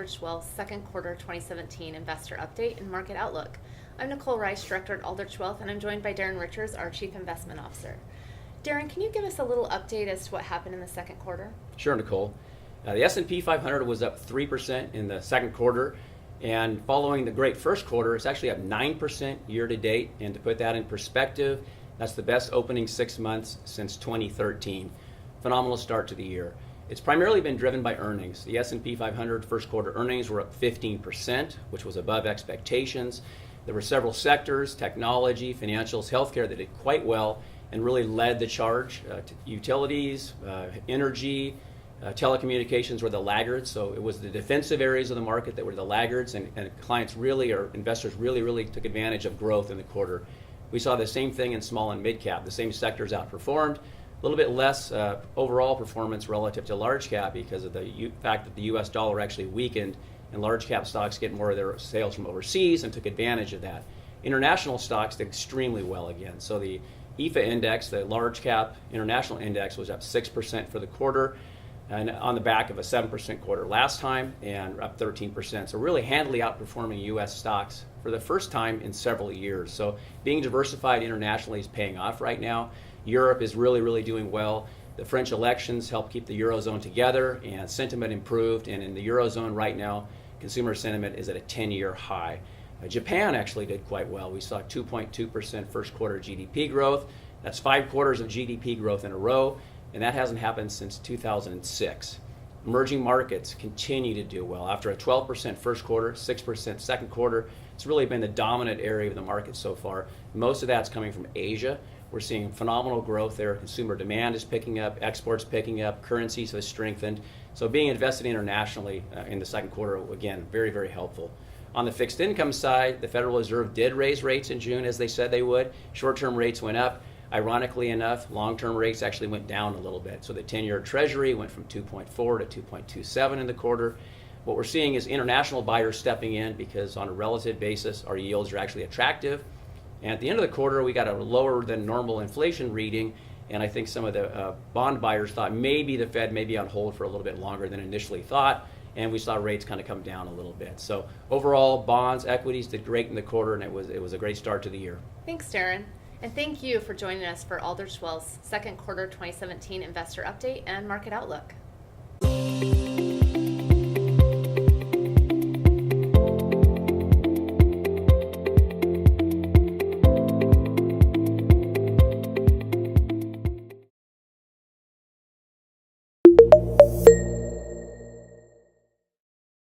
Aldrich Wealth's second quarter 2017 investor update and market outlook. I'm Nicole Rice, Director at Aldrich Wealth, and I'm joined by Darren Richards, our Chief Investment Officer. Darren, can you give us a little update as to what happened in the second quarter? Sure, Nicole. The S&P 500 was up 3% in the second quarter, and following the great first quarter, it's actually up 9% year to date. And to put that in perspective, that's the best opening 6 months since 2013. Phenomenal start to the year. It's primarily been driven by earnings. The S&P 500 first quarter earnings were up 15%, which was above expectations. There were several sectors, technology, financials, healthcare, that did quite well and really led the charge. Utilities, energy, telecommunications were the laggards. So it was the defensive areas of the market that were the laggards, and clients really, or investors really took advantage of growth in the quarter. We saw the same thing in small and mid cap. The same sectors outperformed. A little bit less overall performance relative to large cap because of the fact that the U.S. dollar actually weakened, and large cap stocks get more of their sales from overseas and took advantage of that. International stocks did extremely well again. So the EFA index, the large cap international index, was up 6% for the quarter, and on the back of a 7% quarter last time, and up 13%. So really handily outperforming U.S. stocks for the first time in several years. So being diversified internationally is paying off right now. Europe is really doing well. The French elections helped keep the Eurozone together, and sentiment improved. And in the Eurozone right now, consumer sentiment is at a 10-year high. Japan actually did quite well. We saw 2.2% first quarter GDP growth. That's 5 quarters of GDP growth in a row, and that hasn't happened since 2006. Emerging markets continue to do well. After a 12% first quarter, 6% second quarter, it's really been the dominant area of the market so far. Most of that's coming from Asia. We're seeing phenomenal growth there. Consumer demand is picking up, exports picking up, currencies have strengthened. So being invested internationally in the second quarter, again, very helpful. On the fixed income side, the Federal Reserve did raise rates in June as they said they would. Short-term rates went up. Ironically enough, long-term rates actually went down a little bit. So the 10-year Treasury went from 2.4 to 2.27 in the quarter. What we're seeing is international buyers stepping in because on a relative basis, our yields are actually attractive. And at the end of the quarter, we got a lower than normal inflation reading, and I think some of the bond buyers thought maybe the Fed may be on hold for a little bit longer than initially thought, and we saw rates kind of come down a little bit. So overall, bonds, equities did great in the quarter, and it was a great start to the year. Thanks, Darren. And thank you for joining us for Aldrich Wealth's second quarter 2017 investor update and market outlook.